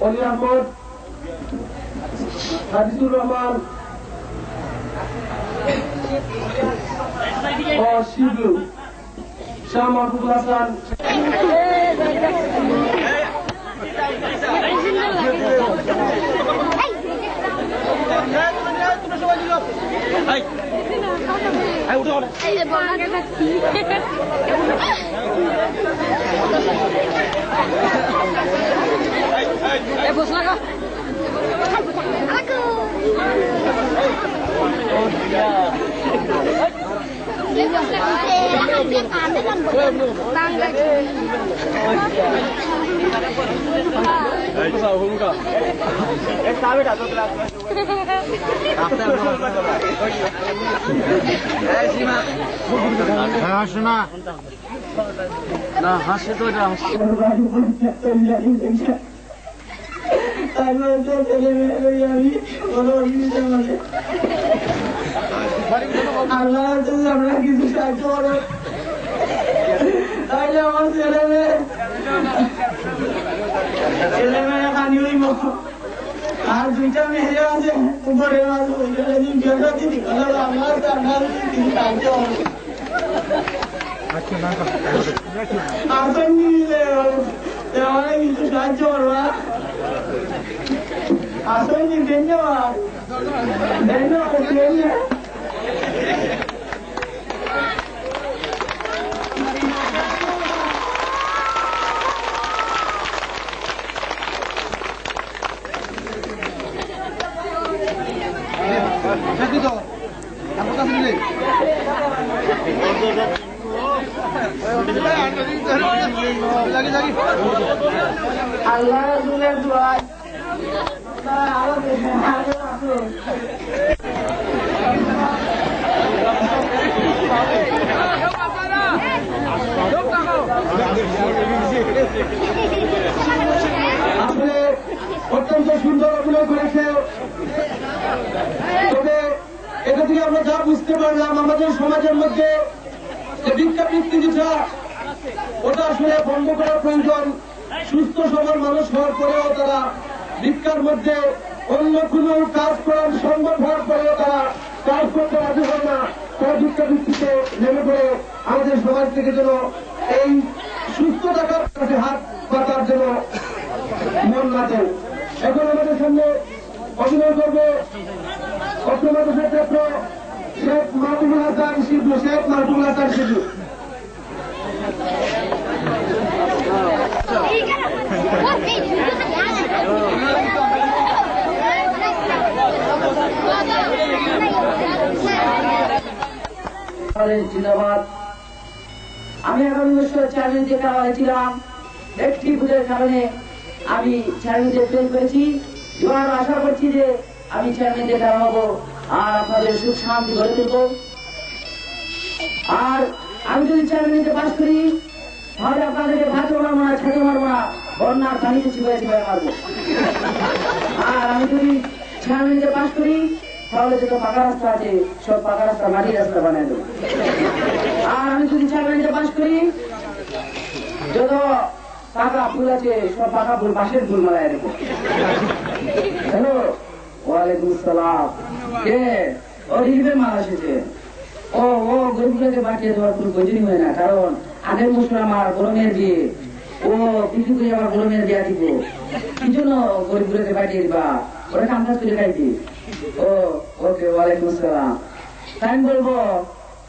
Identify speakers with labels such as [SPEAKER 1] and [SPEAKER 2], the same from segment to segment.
[SPEAKER 1] অলি আহমদ, হাদিসুর রহমান ও শিবলু, শাহ মাহবুবুল হাসান,
[SPEAKER 2] না হাসে তো
[SPEAKER 1] আল্লাহ যদি আমরা কিছু সাহায্য করো তাহলে আমার ছেলে মেয়ে কানি হইব। আর দুইটা মেয়ে আছে উপরে আসেন নিলে কিছু সাহায্য করবা। আসেন ধন্যবাদ ধন্যবাদ। আল্লাহ রাসূলের দোয়া আপনি অত্যন্ত সুন্দর অভিনয় করেছে। তবে এটা থেকে আমরা যা বুঝতে পারলাম আমাদের সমাজের মধ্যে যে ভিক্ষাবৃত্তি যেটা ওটা আসলে বন্ধ করা প্রয়োজন। সুস্থ সবল মানুষ হওয়ার পরেও তারা ভিক্ষার মধ্যে অন্য কোনো কাজ করার সম্ভব হওয়ার পরেও তারা কাজ করতে রাজি হয় না। তারা ভিক্ষাবৃত্তিতে নেমে পড়ে আমাদের সমাজ থেকে যেন এই সুস্থ থাকার কাছে হাত পাতার জন্য মন না দেয়। এখন আমাদের সামনে অভিনয় করবে অত্র মাদ্রাসার ছাত্র শেখ মাহবুবুল হাসান শিবলু। শেখ মাহবুবুল হাসান শিবলু জিন্দাবাদ। আমি আগামী বছর চ্যালেঞ্জে খেলা হয়েছিলাম, একটি ভুলের কারণে আমি চ্যালেঞ্জে ফেল করেছি। এবার আশা করছি যে আমি চ্যালেঞ্জে খেলা হবো আর আপনাদের সুখ শান্তি গড়ে তুলব। আর আমি যদি চ্যালেঞ্জে পাস করি তাহলে আপনাদেরকে ভাজও মারবো না, ছাদও মারবো না, বন্যার পানিতে চিপাই চিপাই মারবো। আর আমি যদি চ্যালেঞ্জে পাস করি তাহলে যত পাকা রাস্তা আছে সব পাকা রাস্তা মাটির রাস্তা বানিয়ে দেবো। আর আমি যদি চ্যালেঞ্জে পাস করি যত পাকা ফুল আছে সব পাকা ফুল বাঁশের ফুল মারাই দেবো। হ্যালো, ওয়ালাইকুম আসসালাম। কে ও রিলিফের মাল এসেছে। ও গরিবগুলোকে বাঁচিয়ে দেওয়ার কোনো প্রয়োজনই হয় না, কারণ আগের বছর আমার বড় মেয়ের বিয়ে, ও বিক্রি করে আমার বড় মেয়ের বিয়া দিব। কি জন্য গরিবগুলোকে বাঁচিয়ে দিবা? ওরা কাম কাজ করে খাইছি। ও ওকে, ওয়ালাইকুম আসসালাম। তাই আমি বলবো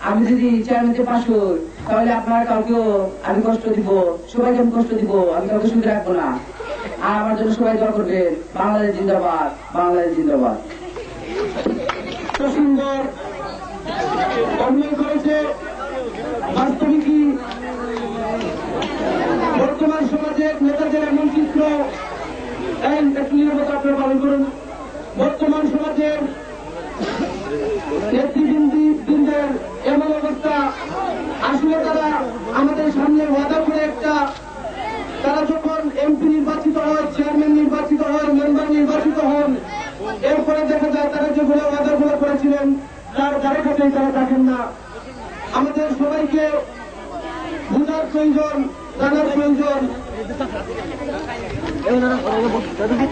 [SPEAKER 1] আমি যদি চেয়ারম্যানকে পাস করি তাহলে আপনার কাউকেও আমি কষ্ট দিব, সবাইকে আমি কষ্ট দিব, আমি কাউকে সুখে রাখবো না। আর আমার জন্য সবাই দোয়া করবেন। বাংলাদেশ জিন্দাবাদ, বাংলাদেশ জিন্দাবাদ। সুন্দর অভিনয় করেছে। বাস্তবিকই বর্তমান সমাজের নেতাদের এমন চিত্র আপনারা পালন করুন। বর্তমান সমাজের নেতৃবৃন্দের এমন অবস্থা, আসলে তারা আমাদের সামনে ওয়াদা করে একটা, তারা যখন এমপি নির্বাচিত হয়, চেয়ারম্যান নির্বাচিত হয়, মেম্বার নির্বাচিত হন, এরপরে দেখা যায় তারা যেগুলো ওয়াদাগুলো করেছিলেন তার ধারে কাছেই তারা থাকেন না। আমাদের সবাইকে বোঝার প্রয়োজন, জানার প্রয়োজন।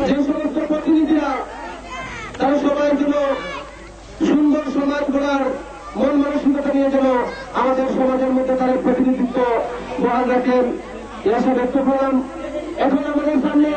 [SPEAKER 3] যে সমস্ত প্রতিনিধিরা তারা সবার জন্য সুন্দর সমাজ গড়ার মন মানসিকতা নিয়ে যেন আমাদের সমাজের মধ্যে তারা প্রতিনিধিত্ব বহাল রাখেন, এই আশা ব্যক্ত করলাম। এখন আমাদের সামনে